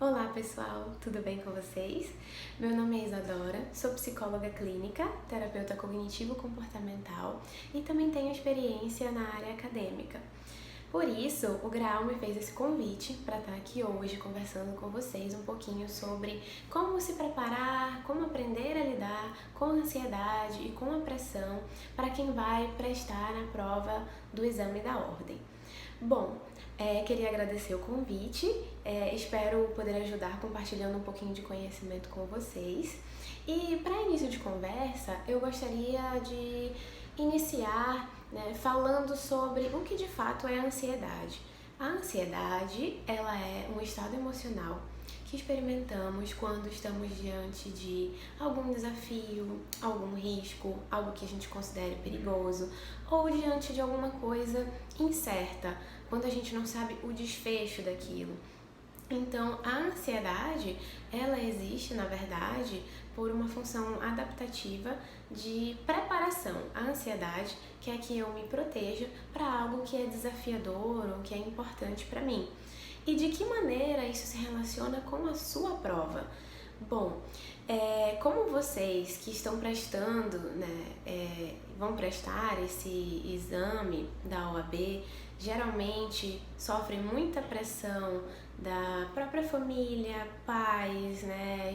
Olá pessoal, tudo bem com vocês? Meu nome é Isadora, sou psicóloga clínica, terapeuta cognitivo-comportamental e também tenho experiência na área acadêmica. Por isso, o Graal me fez esse convite para estar aqui hoje conversando com vocês um pouquinho sobre como se preparar, como aprender a lidar com a ansiedade e com a pressão para quem vai prestar na prova do exame da ordem. Bom, queria agradecer o convite, espero poder ajudar compartilhando um pouquinho de conhecimento com vocês. E para início de conversa, eu gostaria de iniciar, falando sobre o que de fato é a ansiedade. A ansiedade, ela é um estado emocional que experimentamos quando estamos diante de algum desafio, algum risco, algo que a gente considere perigoso, ou diante de alguma coisa incerta, quando a gente não sabe o desfecho daquilo. Então, a ansiedade, ela existe, na verdade, por uma função adaptativa de preparação. A ansiedade quer que eu me proteja para algo que é desafiador ou que é importante para mim. E de que maneira isso se relaciona com a sua prova? Bom, como vocês que estão prestando, vão prestar esse exame da OAB, geralmente sofrem muita pressão da própria família, pais,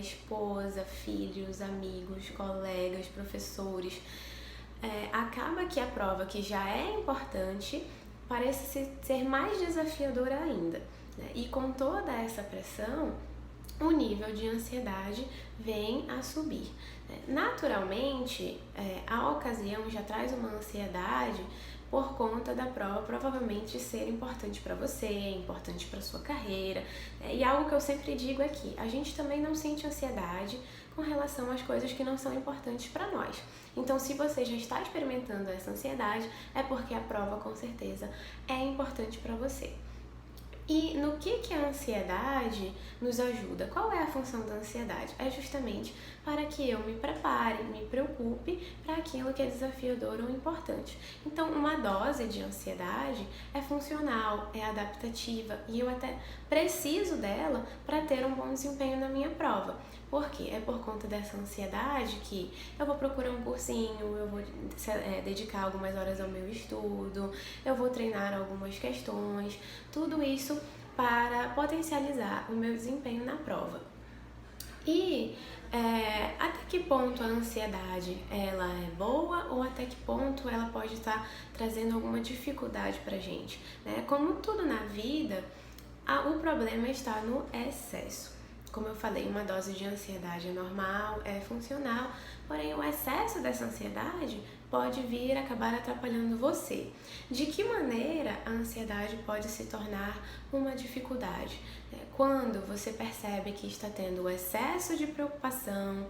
esposa, filhos, amigos, colegas, professores. Acaba que a prova, que já é importante, parece ser mais desafiadora ainda. E com toda essa pressão, o nível de ansiedade vem a subir. Naturalmente, a ocasião já traz uma ansiedade por conta da prova provavelmente ser importante para você, importante para sua carreira. E algo que eu sempre digo aqui, a gente também não sente ansiedade com relação às coisas que não são importantes para nós. Então, se você já está experimentando essa ansiedade, é porque a prova com certeza é importante para você. E no que a ansiedade nos ajuda? Qual é a função da ansiedade? É justamente para que eu me prepare, me preocupe para aquilo que é desafiador ou importante. Então, uma dose de ansiedade é funcional, é adaptativa e eu até preciso dela para ter um bom desempenho na minha prova. Por quê? É por conta dessa ansiedade que eu vou procurar um cursinho, eu vou dedicar algumas horas ao meu estudo, eu vou treinar algumas questões, tudo isso para potencializar o meu desempenho na prova. E até que ponto a ansiedade ela é boa ou até que ponto ela pode estar trazendo alguma dificuldade pra gente, né? Como tudo na vida, o problema está no excesso. Como eu falei, uma dose de ansiedade é normal, é funcional, porém o excesso dessa ansiedade pode vir a acabar atrapalhando você. De que maneira a ansiedade pode se tornar uma dificuldade? Quando você percebe que está tendo o excesso de preocupação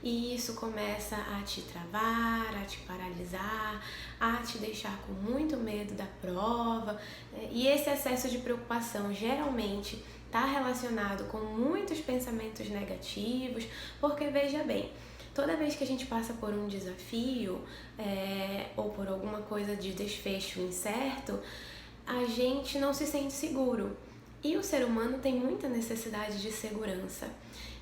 e isso começa a te travar, a te paralisar, a te deixar com muito medo da prova, e esse excesso de preocupação geralmente está relacionado com muitos pensamentos negativos, porque veja bem, toda vez que a gente passa por um desafio ou por alguma coisa de desfecho incerto, a gente não se sente seguro. E o ser humano tem muita necessidade de segurança.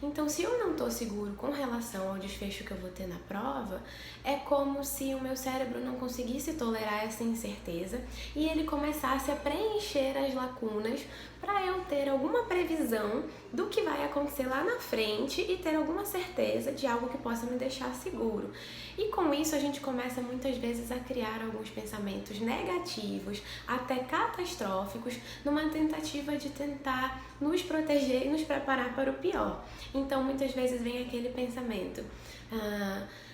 Então, se eu não estou seguro com relação ao desfecho que eu vou ter na prova, é como se o meu cérebro não conseguisse tolerar essa incerteza e ele começasse a preencher as lacunas para eu ter alguma previsão do que vai acontecer lá na frente e ter alguma certeza de algo que possa me deixar seguro. E com isso a gente começa muitas vezes a criar alguns pensamentos negativos, até catastróficos, numa tentativa de tentar nos proteger e nos preparar para o pior. Então muitas vezes vem aquele pensamento,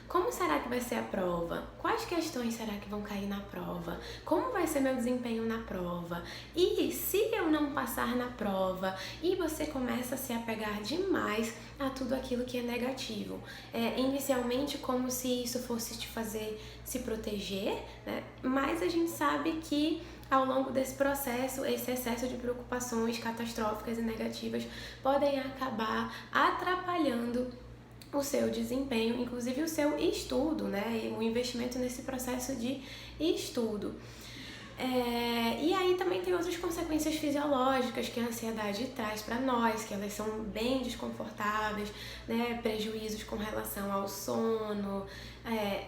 como será que vai ser a prova? Quais questões será que vão cair na prova? Como vai ser meu desempenho na prova? E se eu não passar na prova? E você começa a se apegar demais a tudo aquilo que é negativo. Inicialmente como se isso fosse te fazer se proteger, né? Mas a gente sabe que ao longo desse processo, esse excesso de preocupações catastróficas e negativas podem acabar atrapalhando o seu desempenho, inclusive o seu estudo, o investimento nesse processo de estudo. E aí também tem outras consequências fisiológicas que a ansiedade traz para nós, que elas são bem desconfortáveis, né? Prejuízos com relação ao sono,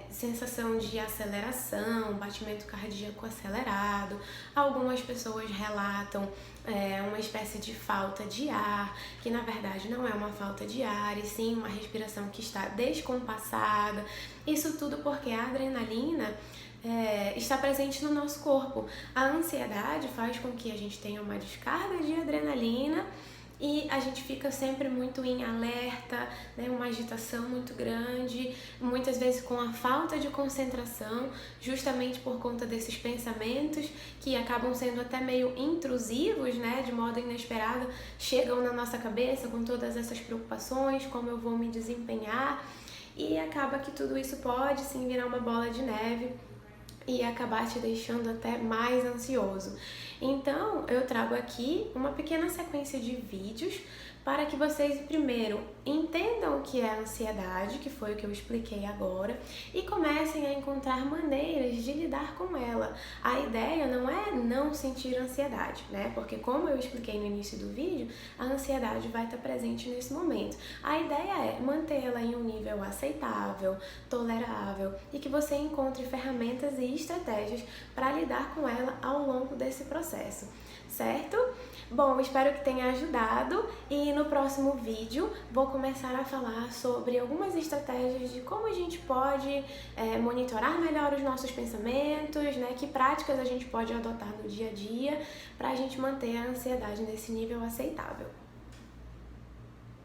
sensação de aceleração, batimento cardíaco acelerado. Algumas pessoas relatam uma espécie de falta de ar, que na verdade não é uma falta de ar, e sim uma respiração que está descompassada. Isso tudo porque a adrenalina está presente no nosso corpo. A ansiedade faz com que a gente tenha uma descarga de adrenalina e a gente fica sempre muito em alerta, né? Uma agitação muito grande, muitas vezes com a falta de concentração, justamente por conta desses pensamentos que acabam sendo até meio intrusivos, né? De modo inesperado, chegam na nossa cabeça com todas essas preocupações, como eu vou me desempenhar, e acaba que tudo isso pode sim virar uma bola de neve e acabar te deixando até mais ansioso. Então, eu trago aqui uma pequena sequência de vídeos para que vocês primeiro entendam o que é a ansiedade, que foi o que eu expliquei agora, e comecem a encontrar maneiras de lidar com ela. A ideia não é não sentir ansiedade, né? Porque como eu expliquei no início do vídeo, a ansiedade vai estar presente nesse momento. A ideia é mantê-la em um nível aceitável, tolerável, e que você encontre ferramentas e estratégias para lidar com ela ao longo desse processo, certo? Bom, espero que tenha ajudado, e no próximo vídeo vou começar a falar sobre algumas estratégias de como a gente pode monitorar melhor os nossos pensamentos, né? Que práticas a gente pode adotar no dia a dia para a gente manter a ansiedade nesse nível aceitável.